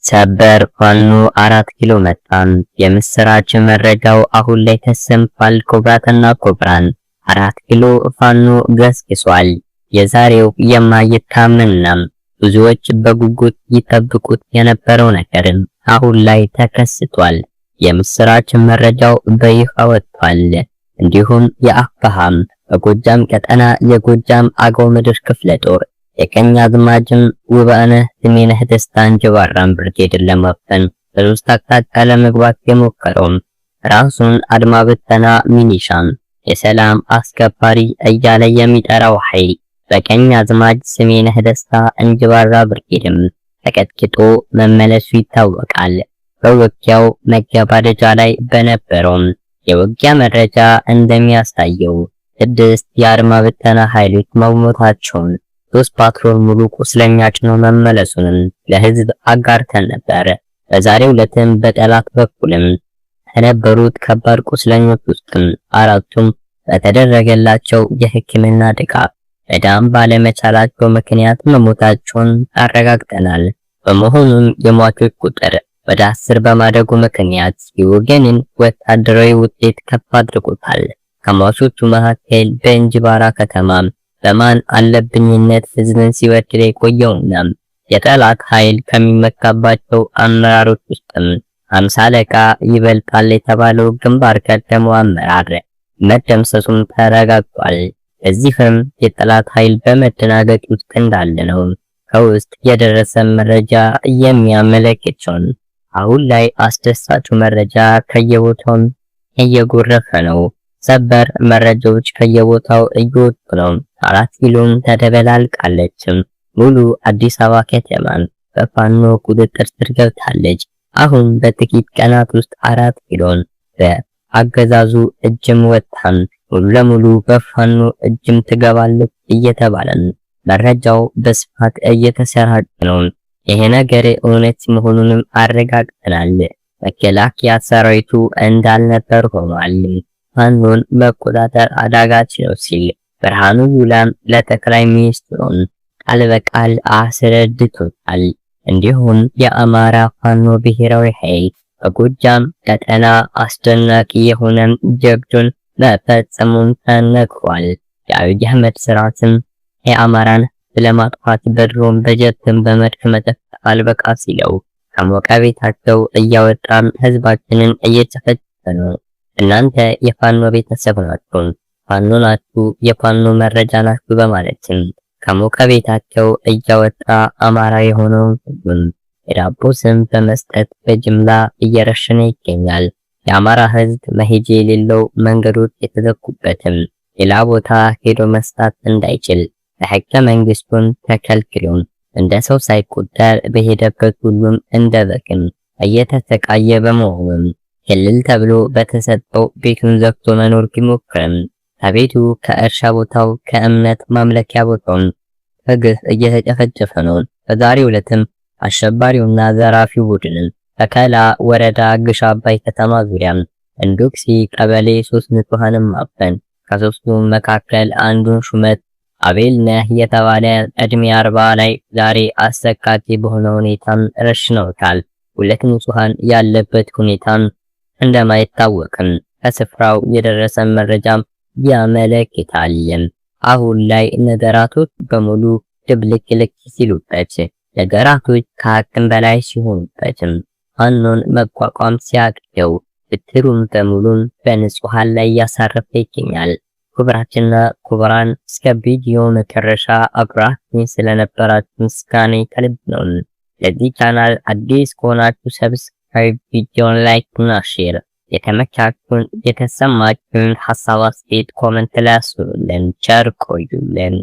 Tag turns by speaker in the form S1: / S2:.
S1: ሰበር ፋኖ 4 ኪሎ መጣን። የምስራች መረጃው አሁን ላይ ተሰምቷል። ኩራትና ኩራን 4 ኪሎ ፋኖ ገስግሷል። የዛሬው የማይታመንና ብዙዎች በጉጉት ይጠብቁት የነበረው ነገርም አሁን ላይ ተከስቷል። የምስራች መረጃው በይፋ ወጥቷል። እንዲሁም የአፋሃም በጎጃም ቀጠና የጎጃም አገው ምድር ክፍለ ጦር የቀኛዝማችም ውብነህ ስሜነህ ደስታን ጅባራን ብርጌድን ለማፈን በሶስት አቅጣጫ ለመግባት የሞከረው ራሱን አድማ ብተና ሚሊሻን የሰላም አስከባሪ እያለ የሚጠራው ኃይል በቀኛዝማች ስሜነህ ደስታ እንጅባራ ብርጌድም ተቀጥቅጦ መመለሱ ይታወቃል። በውጊያው መገባደጃ ላይ በነበረው የውጊያ መረጃ እንደሚያሳየው 6 የአድማ ብተና ኃይሎች መሞታቸውን 3 ፓትሮል ሙሉ ቁስለኛ ጭኖ መመለሱንም ለህዝብ አጋርተን ነበር። በዛሬው ዕለትም በጠላት በኩልም ከነበሩት ከባድ ቁስለኞች ውስጥም 4ቱም በተደረገላቸው የሕክምና ድጋፍ መዳን ባለመቻላቸው ምክንያት መሞታቸውን አረጋግጠናል። በመሆኑም የሟቾች ቁጥር ወደ 10 በማደጉ ምክንያት የወገንን ወታደራዊ ውጤት ከፍ አድርጎታል። ከሟቾቹ መካከል በእንጅባራ ከተማ በማን አለብኝነት ህዝብን ሲበድል የቆየውና የጠላት ኃይል ከሚመካባቸው አመራሮች ውስጥም 50 አለቃ ይበልጣል የተባለው ግንባር ቀደሙ አመራር መደምሰሱን ተረጋግጧል። እዚህም የጠላት ኃይል በመደናገጥ ውስጥ እንዳለ ነው ከውስጥ የደረሰ መረጃ የሚያመለክተው። አሁን ላይ አስደሳቹ መረጃ ከየቦታው እየጎረፈ ነው። ሰበር መረጃዎች ከየቦታው እየወጡ ነው። 4 ኪሎን ተደበላልቃለች። ሙሉ አዲስ አበባ ከተማን በፋኖ ቁጥጥር ስር ገብታለች። አሁን በጥቂት ቀናት ውስጥ 4 ኪሎን በአገዛዙ እጅም ወጣን ሙሉ ለሙሉ በፋኖ እጅም ትገባለች እየተባለ መረጃው በስፋት እየተሰራጨ ነው። ይሄ ነገር እውነት መሆኑንም አረጋግጠናል። መከላከያ ሰራዊቱ እንዳልነበር ሆኗል። ፋኖን መቆጣጠር አዳጋች ነው ሲል ብርሃኑ ጁላም ለጠቅላይ ሚኒስትሩን ቃል በቃል አስረድቶታል። እንዲሁም የአማራ ፋኖ ብሔራዊ ኃይል በጎጃም ቀጠና አስደናቂ የሆነ ጀብዱን መፈጸሙን ተነግሯል። የአብይ አህመድ ስርዓትም የአማራን ለማጥፋት በድሮን በጀትን በመድፍ መጠፍ አልበቃ ሲለው ከሞቀ ቤታቸው እያወጣን ህዝባችንን እየጨፈጨፈ ነው። እናንተ የፋኖ ቤተሰብ ናችሁ፣ ፋኖ ናችሁ፣ የፋኖ መረጃ ናችሁ በማለትም ከሞቀ ቤታቸው እያወጣ አማራ የሆነውን ሁሉም የዳቦ ስም በመስጠት በጅምላ እየረሸነ ይገኛል። የአማራ ህዝብ መሄጃ የሌለው መንገዶች የተዘጉበትም ሌላ ቦታ ሄዶ መስራት እንዳይችል በሕገ መንግስቱን ተከልክሎም እንደ ሰው ሳይቆጠር በሄደበት ሁሉም እንደ በቅም እየተሰቃየ በመሆኑም ክልል ተብሎ በተሰጠው ቤቱን ዘግቶ መኖር ቢሞክርም ከቤቱ ከእርሻ ቦታው ከእምነት ማምለኪያ ቦታው በግፍ እየተጨፈጨፈ ነው። በዛሬው ዕለትም አሸባሪውና ዘራፊው ቡድን በከላ ወረዳ ግሽ አባይ ከተማ ዙሪያ እንዱክሲ ቀበሌ 3 ንጹሃንም ማፈን ከሶስቱ መካከል አንዱን ሹመት አቤል ነህ የተባለ እድሜ 40 ላይ ዛሬ አሰቃቂ በሆነ ሁኔታም ረሽነውታል። 2 ንጹሃን ያለበት ሁኔታም እንደማይታወቅም ከስፍራው የደረሰ መረጃም ያመለክታል። አሁን ላይ ነገራቶች በሙሉ ድብልቅልቅ ሲሉበት፣ ነገራቶች ከአቅም በላይ ሲሆኑበትም ፋኖን መቋቋም ሲያቅተው ብትሩም በሙሉም በንጹሃን ላይ ያሳረፈ ይገኛል። ክቡራትና ክቡራን እስከ ቪዲዮ መጨረሻ አብራችሁኝ ስለነበራችሁ ምስጋና ከልብ ነው። ለዚህ ቻናል አዲስ ከሆናችሁ ሰብስክራይብ፣ ቪዲዮን ላይክ እና ሼር፣ የተመቻችሁን የተሰማችሁን ሐሳብ አስተያየት ኮሜንት ላይ አስፍሩልን። ቸር ቆዩልን።